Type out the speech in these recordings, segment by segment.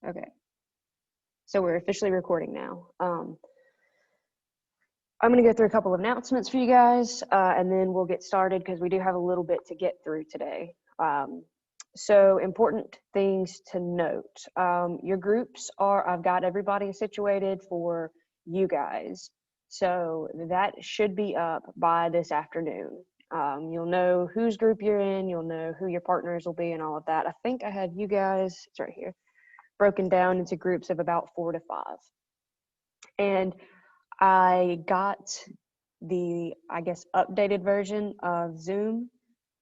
Okay, so we're officially recording now. I'm going to go through a couple of announcements for you guys, and then we'll get started because we do have a little bit to get through today. So important things to note. Your groups I've got everybody situated for you guys. So that should be up by this afternoon. You'll know whose group you're in, you'll know who your partners will be and all of that. I think I had you guys, it's right here, broken down into groups of about 4 to 5. And I got the, I guess, updated version of Zoom,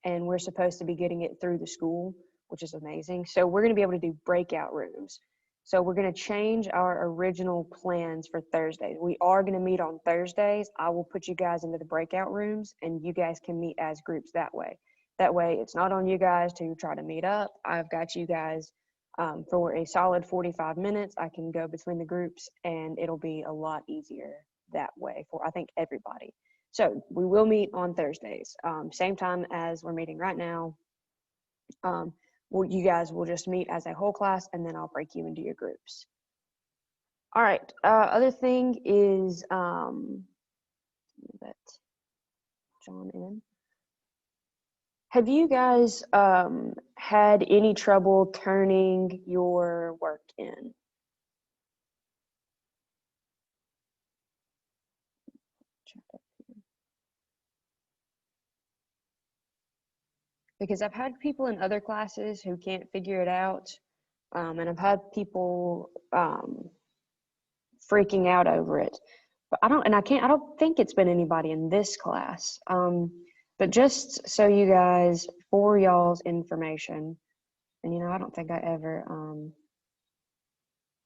and we're supposed to be getting it through the school, which is amazing. So we're going to be able to do breakout rooms. So we're going to change our original plans for Thursdays. We are going to meet on Thursdays. I will put you guys into the breakout rooms, and you guys can meet as groups that way. That way, it's not on you guys to try to meet up. I've got you guys for a solid 45 minutes. I can go between the groups, and it'll be a lot easier that way for, I think, everybody. So we will meet on Thursdays, same time as we're meeting right now. You guys will just meet as a whole class, and then I'll break you into your groups. All right, other thing is, that John in. Have you guys had any trouble turning your work in? Because I've had people in other classes who can't figure it out, and I've had people freaking out over it. But I don't think it's been anybody in this class. But just so you guys, for y'all's information, and I don't think I ever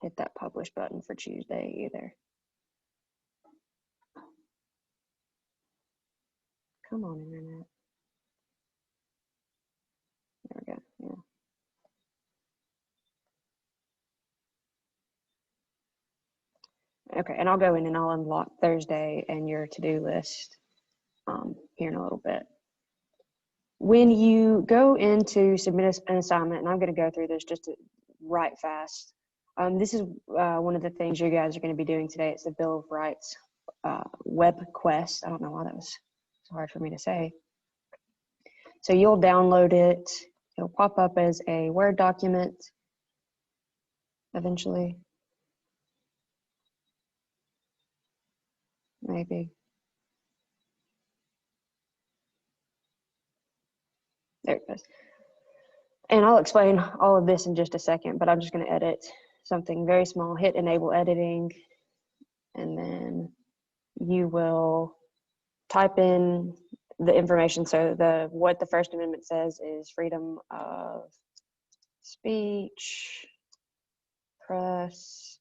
hit that publish button for Tuesday either. Come on, internet. There we go. Yeah. Okay, and I'll go in and I'll unlock Thursday and your to-do list here in a little bit. When you go in to submit an assignment, and I'm going to go through this just right fast. This is one of the things you guys are going to be doing today. It's the Bill of Rights web quest. I don't know why that was so hard for me to say. So you'll download it. It'll pop up as a Word document eventually. Maybe. There it goes. And I'll explain all of this in just a second, but I'm just going to edit something very small. Hit enable editing, and then you will type in the information. So what the First Amendment says is freedom of speech, press,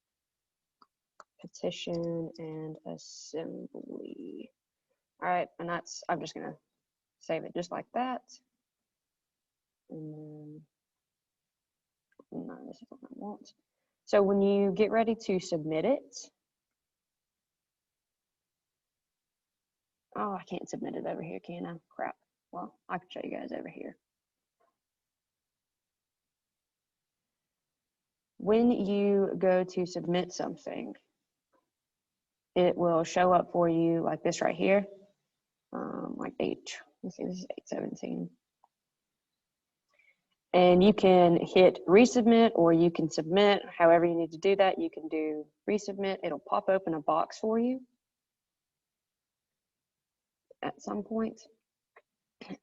petition, and assembly. All right, and I'm just gonna save it just like that. And then, no, this is what I want. So when you get ready to submit it, oh, I can't submit it over here, can I? Crap. Well, I can show you guys over here. When you go to submit something, it will show up for you like this right here, like let's see, this is 817. And you can hit resubmit, or you can submit. However you need to do that, you can do resubmit. It'll pop open a box for you at some point.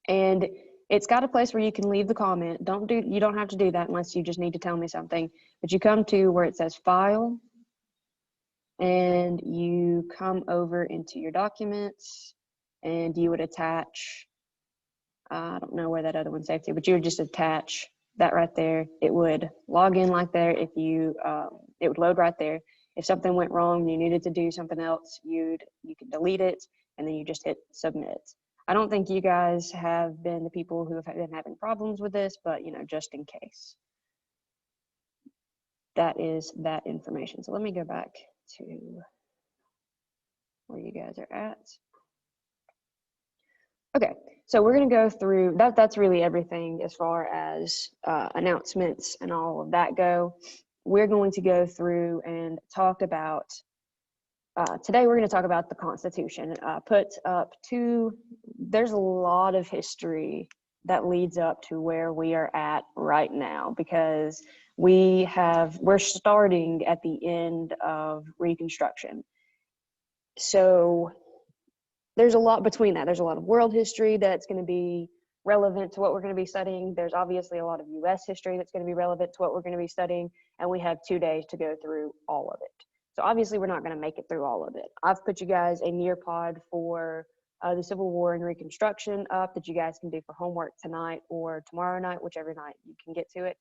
And it's got a place where you can leave the comment. You don't have to do that unless you just need to tell me something. But you come to where it says file, and you come over into your documents, and you would attach, I don't know where that other one's saved to, but you would just attach that right there. It would log in like there. If you, it would load right there. If something went wrong and you needed to do something else, you can delete it, and then you just hit submit. I don't think you guys have been the people who have been having problems with this, but just in case. That is that information. So let me go back to where you guys are at. Okay, so we're going to go through that's really everything as far as announcements and all of that go. we're going to go through and talk about, today we're going to talk about the Constitution. There's a lot of history that leads up to where we are at right now, because we're starting at the end of Reconstruction. So there's a lot between that. There's a lot of world history that's going to be relevant to what we're going to be studying. There's obviously a lot of US history that's going to be relevant to what we're going to be studying, and we have 2 days to go through all of it. So obviously we're not going to make it through all of it. I've put you guys a Nearpod for the Civil War and Reconstruction up that you guys can do for homework tonight or tomorrow night, whichever night you can get to it.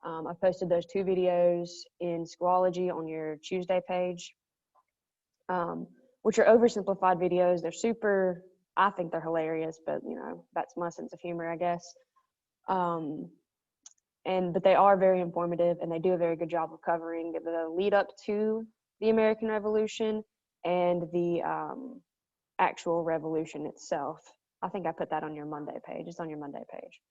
I've posted those 2 videos in Schoology on your Tuesday page, which are oversimplified videos. They're I think they're hilarious, but that's my sense of humor, I guess. But they are very informative, and they do a very good job of covering the lead up to the American Revolution and the actual revolution itself. I think I put that on your Monday page. It's on your Monday page.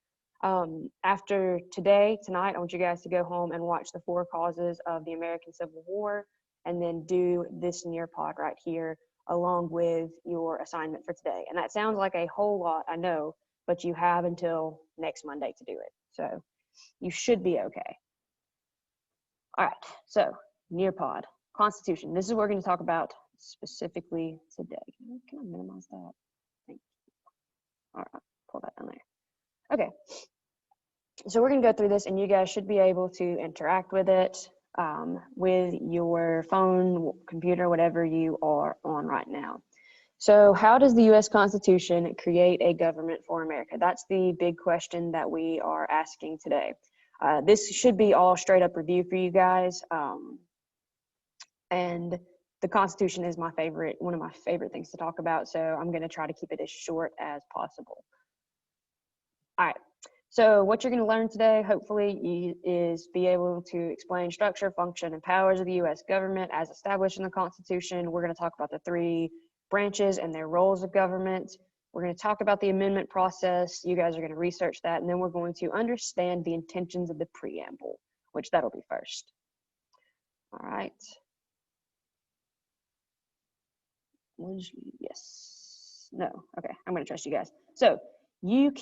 After tonight, I want you guys to go home and watch the 4 causes of the American Civil War, and then do this Nearpod right here along with your assignment for today. And that sounds like a whole lot, I know, but you have until next Monday to do it. So you should be okay. All right, so Nearpod, Constitution. This is what we're going to talk about specifically today. Can I minimize that? Thank you. All right, pull that down there. Okay, so we're going to go through this, and you guys should be able to interact with it with your phone, computer, whatever you are on right now. So how does the U.S. Constitution create a government for America? That's the big question that we are asking today. This should be all straight up review for you guys. And the Constitution is one of my favorite things to talk about. So I'm going to try to keep it as short as possible. All right. So what you're going to learn today, hopefully, is be able to explain structure, function, and powers of the U.S. government as established in the Constitution. We're going to talk about the 3 branches and their roles of government. We're going to talk about the amendment process. You guys are going to research that, and then we're going to understand the intentions of the preamble, which that'll be first. All right. Yes. No. Okay. I'm going to trust you guys. So you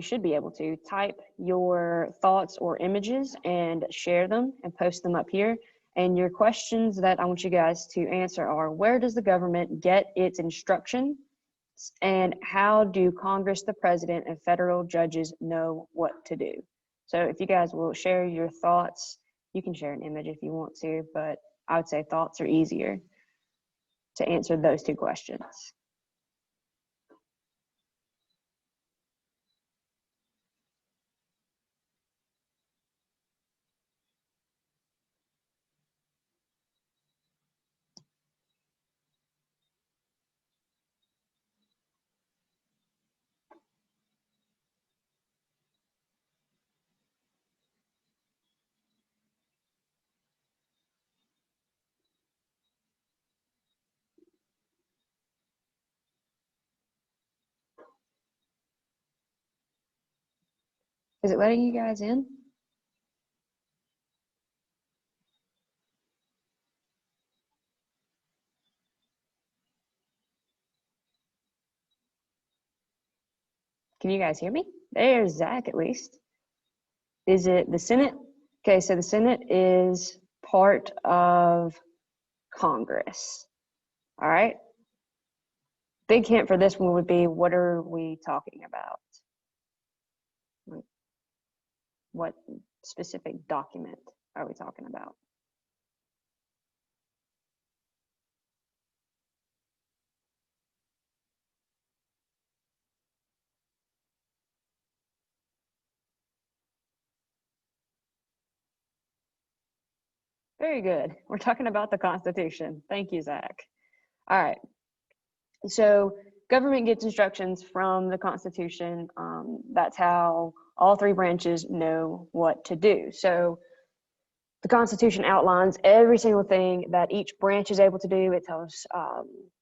should be able to type your thoughts or images and share them and post them up here. And your questions that I want you guys to answer are: where does the government get its instruction? And how do Congress, the president, and federal judges know what to do? So if you guys will share your thoughts, you can share an image if you want to, but I would say thoughts are easier to answer those 2 questions. Is it letting you guys in? Can you guys hear me? There's Zach, at least. Is it the Senate? Okay, so the Senate is part of Congress. All right. Big hint for this one would be, what are we talking about? What specific document are we talking about? Very good. We're talking about the Constitution. Thank you, Zach. All right. So government gets instructions from the Constitution. That's how all 3 branches know what to do. So the Constitution outlines every single thing that each branch is able to do. It tells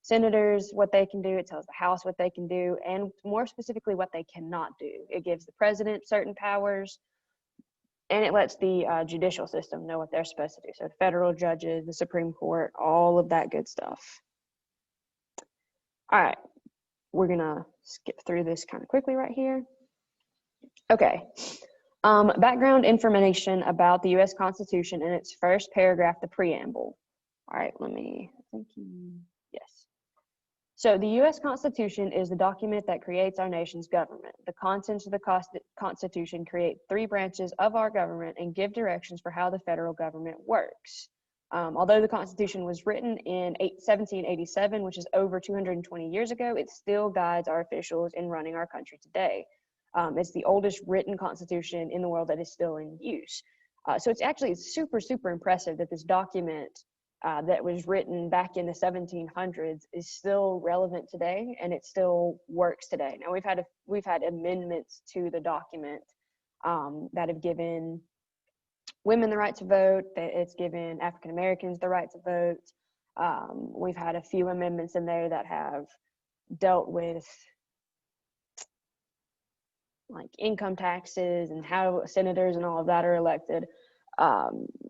senators what they can do. It tells the House what they can do, and more specifically, what they cannot do. It gives the president certain powers. And it lets the judicial system know what they're supposed to do. So federal judges, the Supreme Court, all of that good stuff. All right, we're gonna skip through this kind of quickly right here. Okay, background information about the U.S. Constitution in its first paragraph, the preamble. All right, yes. So the U.S. Constitution is the document that creates our nation's government. The contents of the Constitution create three branches of our government and give directions for how the federal government works. Although the Constitution was written in 1787, which is over 220 years ago, it still guides our officials in running our country today. It's the oldest written Constitution in the world that is still in use. So it's actually super, super impressive that this document that was written back in the 1700s is still relevant today, and it still works today. Now we've had amendments to the document that have given women the right to vote. That it's given African Americans the right to vote. We've had a few amendments in there that have dealt with like income taxes and how senators and all of that are elected.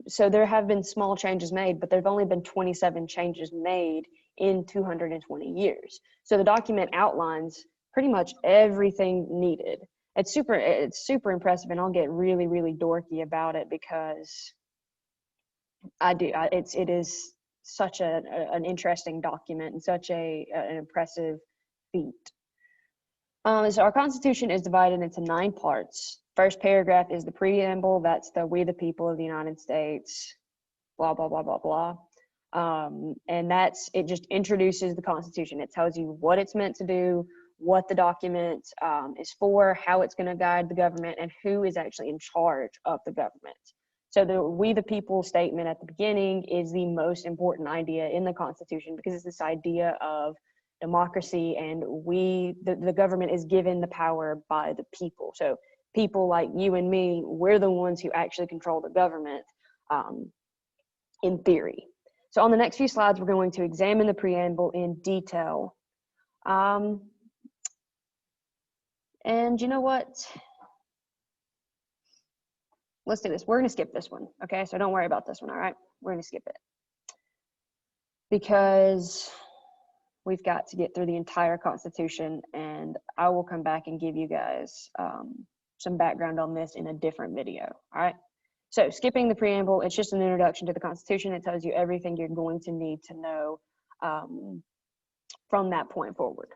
So there have been small changes made, but there've only been 27 changes made in 220 years. So the document outlines pretty much everything needed. It's super impressive, and I'll get really, really dorky about it because it is such an interesting document and such an impressive feat. So our Constitution is divided into 9 parts. First paragraph is the preamble. That's the "We the people of the United States," blah, blah, blah, blah, blah. And it just introduces the Constitution. It tells you what it's meant to do, what the document is for, how it's going to guide the government, and who is actually in charge of the government. So the "We the people" statement at the beginning is the most important idea in the Constitution because it's this idea of democracy, and the government is given the power by the people. So people like you and me, we're the ones who actually control the government in theory. So on the next few slides, we're going to examine the preamble in detail. And you know what? Let's do this. We're going to skip this one, okay? So don't worry about this one, all right? We're going to skip it because we've got to get through the entire Constitution, and I will come back and give you guys some background on this in a different video, all right? So skipping the preamble, it's just an introduction to the Constitution. It tells you everything you're going to need to know from that point forward.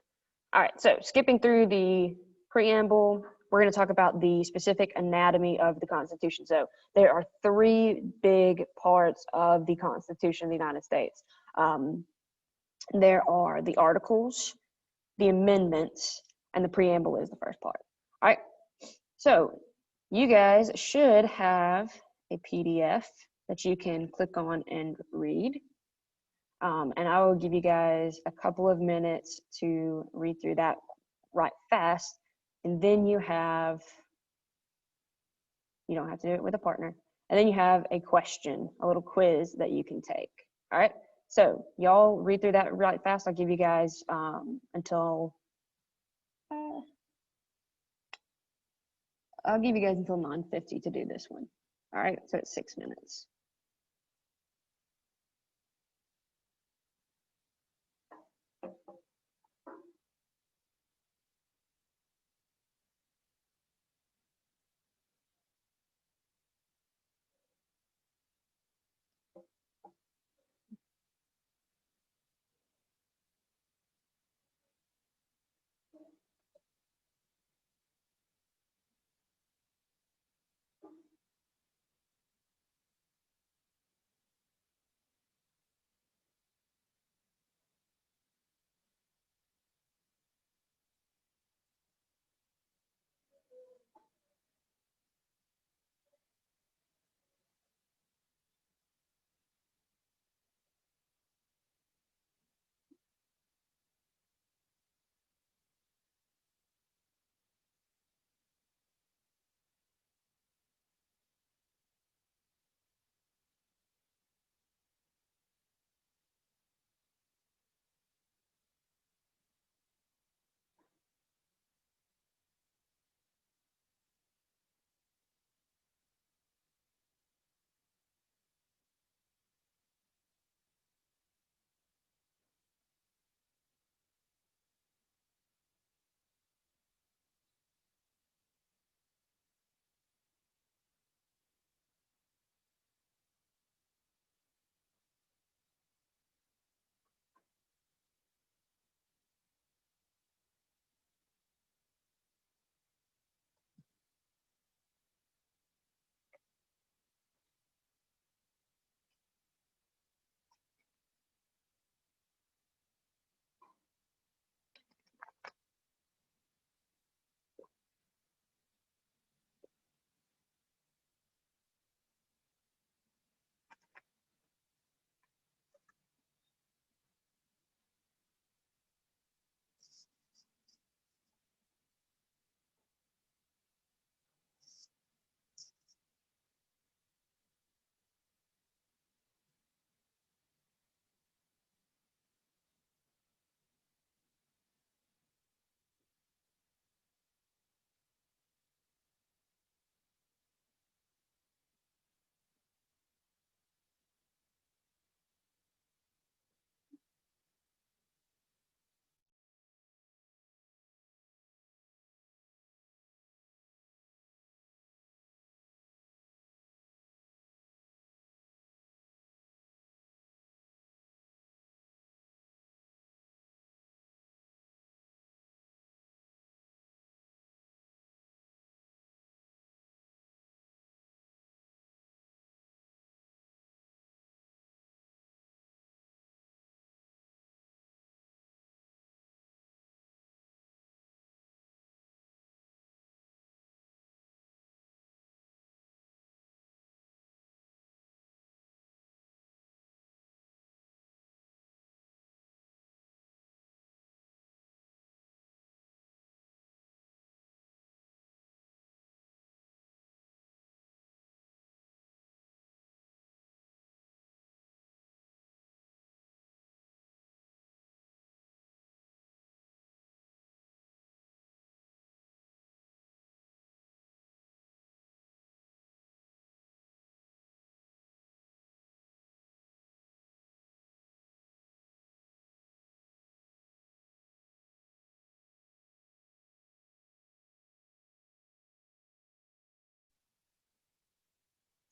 All right, so skipping through the preamble, we're going to talk about the specific anatomy of the Constitution. So there are 3 big parts of the Constitution of the United States. There are the articles, the amendments, and the preamble is the first part. All right, so you guys should have a PDF that you can click on and read. And I will give you guys a couple of minutes to read through that right fast. And then you don't have to do it with a partner. And then you have a question, a little quiz that you can take. All right. So y'all read through that right fast. I'll give you guys until 9:50 to do this one. All right. So it's 6 minutes.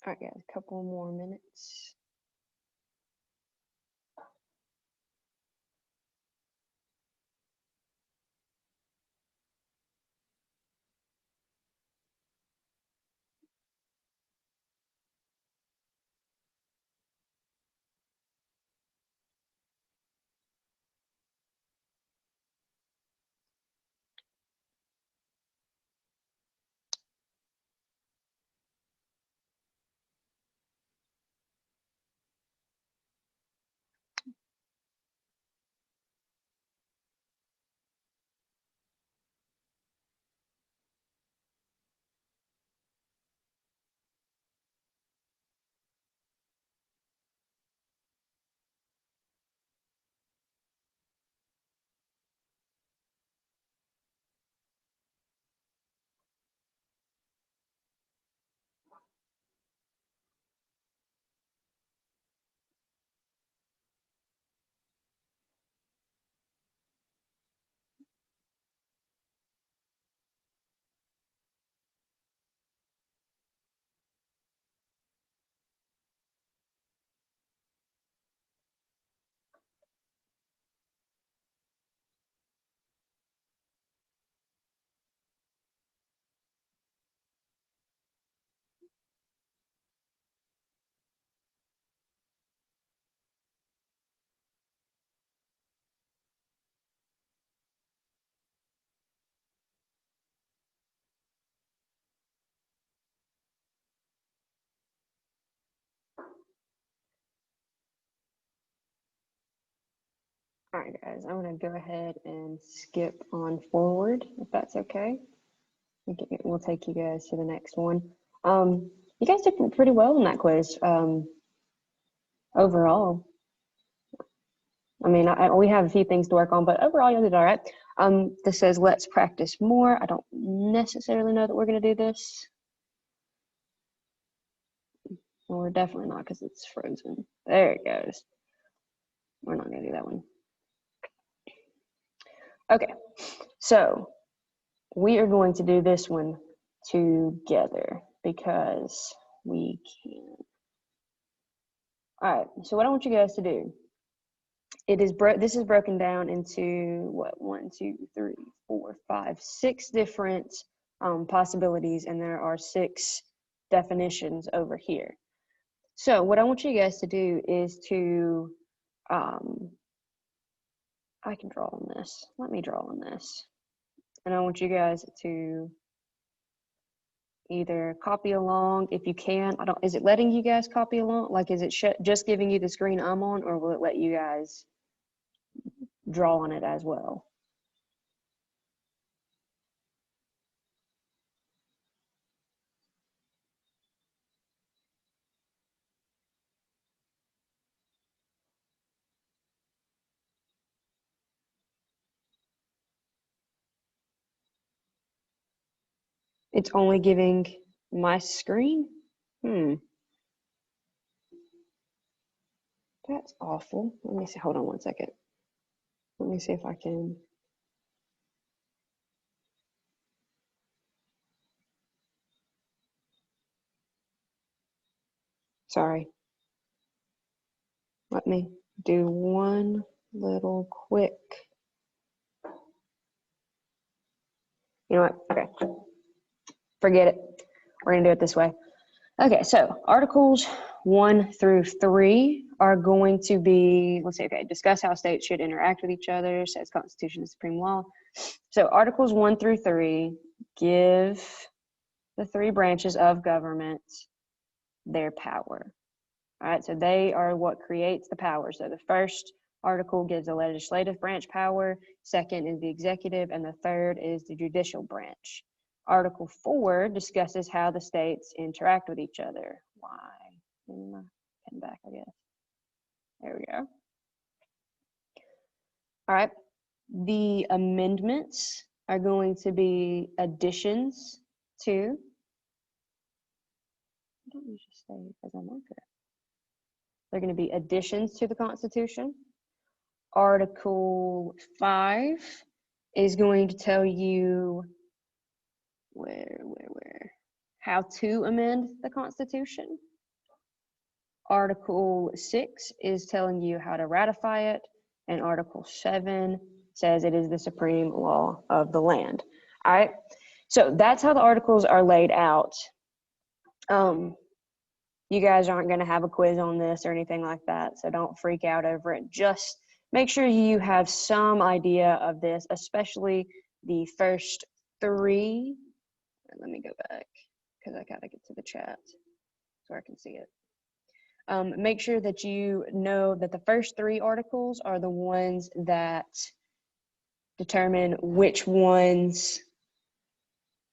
All right, guys, a couple more minutes. All right, guys, I'm gonna go ahead and skip on forward, if that's okay. We'll take you guys to the next one. You guys did pretty well in that quiz, overall. I mean, we have a few things to work on, but overall you did all right. This says, let's practice more. I don't necessarily know that we're gonna do this. Well, we're definitely not, because it's frozen. There it goes. We're not gonna do that one. Okay, so we are going to do this one together because we can. All right, so what I want you guys to do, this is broken down into what, 1, 2, 3, 4, 5, 6 different possibilities, and there are 6 definitions over here. So what I want you guys to do is to, I can draw on this. Let me draw on this. And I want you guys to either copy along if you can. Is it letting you guys copy along? Like, is it just giving you the screen I'm on, or will it let you guys draw on it as well? It's only giving my screen? That's awful. Let me see. Hold on one second. Let me see if I can. Sorry. Let me do one little quick. You know what? Okay. Forget it. We're going to do it this way. Okay, so Articles 1 through 3 are going to be, let's say, okay, discuss how states should interact with each other, says Constitution is supreme law. So Articles 1 through 3 give the 3 branches of government their power. All right, so they are what creates the power. So the first article gives the legislative branch power, second is the executive, and the third is the judicial branch. Article 4 discusses how the states interact with each other. Why? Pen back, I guess. There we go. All right. The amendments are going to be additions to. Why don't you just say as a marker? They're going to be additions to the Constitution. Article 5 is going to tell you where how to amend the Constitution. Article 6 is telling you how to ratify it, and Article 7 says it is the supreme law of the land. All right, so that's how the articles are laid out. You guys aren't going to have a quiz on this or anything like that, so don't freak out over it. Just make sure you have some idea of this, especially the first three. Let me go back because I got to get to the chat so I can see it. Make sure that you know that the first three articles are the ones that determine which ones.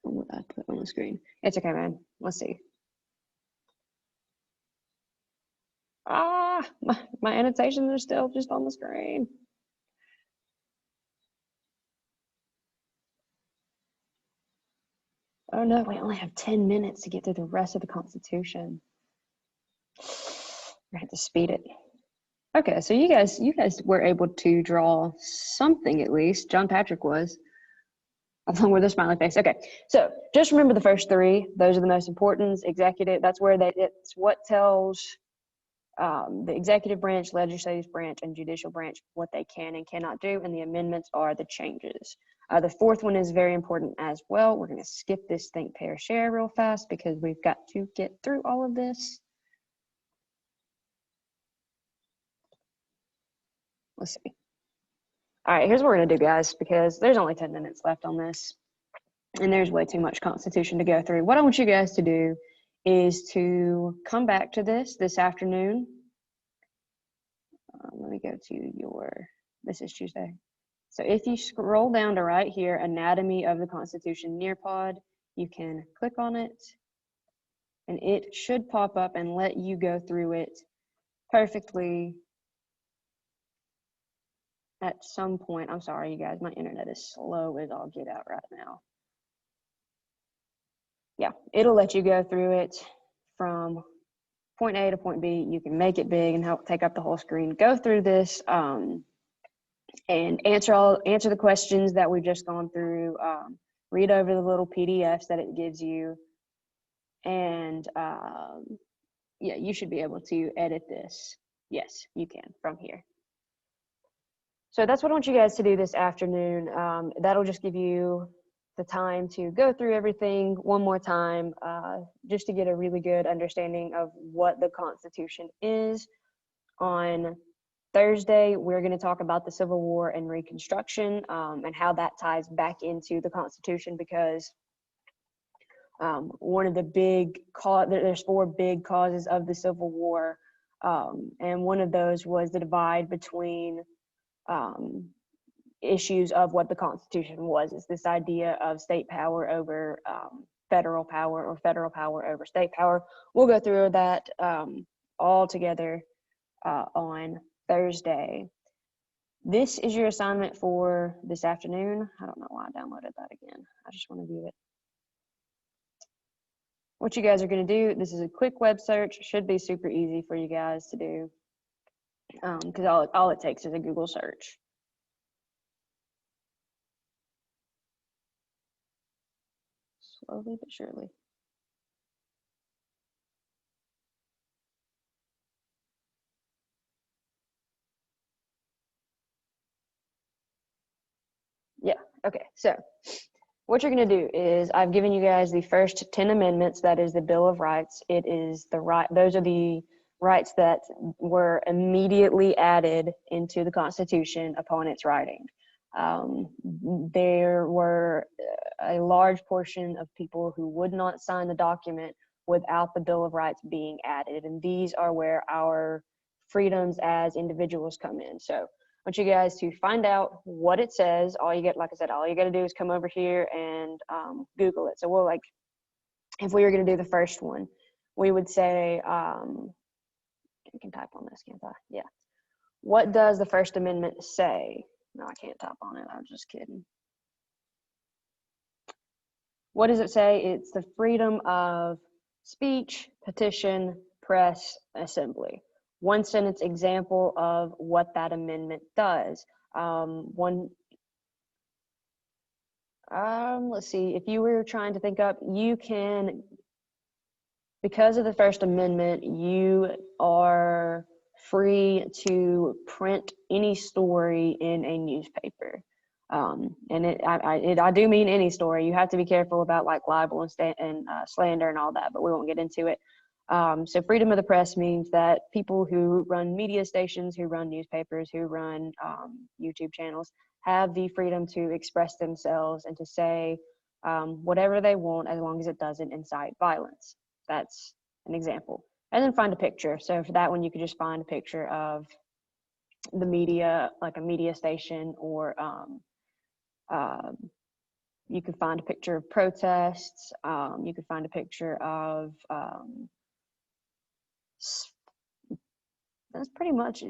What did I put on the screen? It's okay, man. Let's see. My annotations are still just on the screen. Oh no, we only have 10 minutes to get through the rest of the Constitution. I have to speed it. Okay, so you guys were able to draw something at least. John Patrick was, along with a smiley face. Okay, so just remember the first three. Those are the most important. Executive, that's where it's what tells the executive branch, legislative branch, and judicial branch what they can and cannot do, and the amendments are the changes. The fourth one is very important as well. We're going to skip this think, pair, share real fast because we've got to get through all of this. Let's see. All right, here's what we're going to do, guys, because there's only 10 minutes left on this, and there's way too much Constitution to go through. What I want you guys to do is to come back to this afternoon. Let me go to this is Tuesday. So if you scroll down to right here, Anatomy of the Constitution Nearpod, you can click on it, and it should pop up and let you go through it perfectly at some point. I'm sorry, you guys, my internet is slow as all get out right now. Yeah, it'll let you go through it from point A to point B. You can make it big and help take up the whole screen. Go through this and answer the questions that we've just gone through. Read over the little PDFs that it gives you, and yeah, you should be able to edit this. Yes, you can from here. So that's what I want you guys to do this afternoon. That'll just give you the time to go through everything one more time, just to get a really good understanding of what the Constitution is. On Thursday, we're going to talk about the Civil War and Reconstruction, and how that ties back into the Constitution, because one of the there's 4 big causes of the Civil War, and one of those was the divide between issues of what the Constitution was. It's this idea of state power over federal power, or federal power over state power. We'll go through that all together on Thursday. This is your assignment for this afternoon. I don't know why I downloaded that again. I just want to view it. What you guys are going to do, this is a quick web search. Should be super easy for you guys to do, because all it takes is a Google search. Slowly but surely. Yeah, okay, so what you're going to do is, I've given you guys the first 10 amendments. That is the Bill of Rights. It is those are the rights that were immediately added into the Constitution upon its writing. There were a large portion of people who would not sign the document without the Bill of Rights being added, and these are where our freedoms as individuals come in. So I want you guys to find out what it says. Like I said, all you got to do is come over here and Google it. So if we were going to do the first one, we would say, I can type on this, can't I? Yeah. What does the First Amendment say? No, I can't type on it. I was just kidding. What does it say? It's the freedom of speech, petition, press, assembly. One sentence example of what that amendment does. Let's see, if you were trying to think up, you can because of the First Amendment, you are free to print any story in a newspaper. And I do mean any story. You have to be careful about like libel and slander and all that, but we won't get into it. So freedom of the press means that people who run media stations, who run newspapers, who run YouTube channels have the freedom to express themselves and to say whatever they want as long as it doesn't incite violence. That's an example. And then find a picture. So for that one, you could just find a picture of the media, like a media station, or you could find a picture of protests. You could find a picture of that's pretty much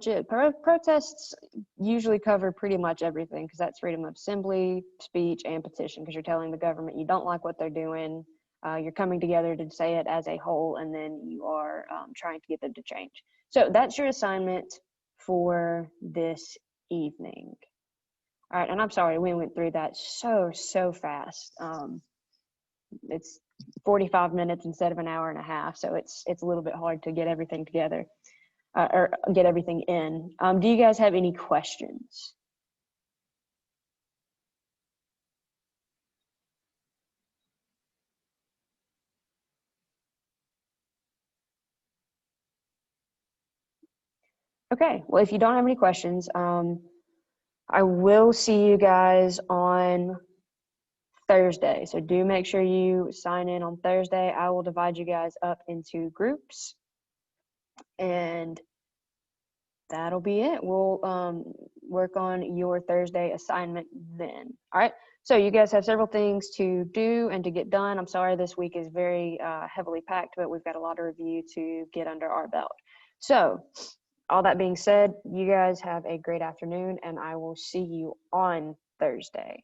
it. Protests usually cover pretty much everything because that's freedom of assembly, speech, and petition, because you're telling the government you don't like what they're doing. You're coming together to say it as a whole, and then you are trying to get them to change. So that's your assignment for this evening. All right, and I'm sorry we went through that so fast. It's 45 minutes instead of an hour and a half, so it's a little bit hard to get everything together. Or get everything in. Do you guys have any questions? Okay, well, if you don't have any questions, I will see you guys on Thursday. So do make sure you sign in on Thursday. I will divide you guys up into groups, and that'll be it. We'll work on your Thursday assignment then. All right. So you guys have several things to do and to get done. I'm sorry this week is very heavily packed, but we've got a lot of review to get under our belt. So all that being said, you guys have a great afternoon, and I will see you on Thursday.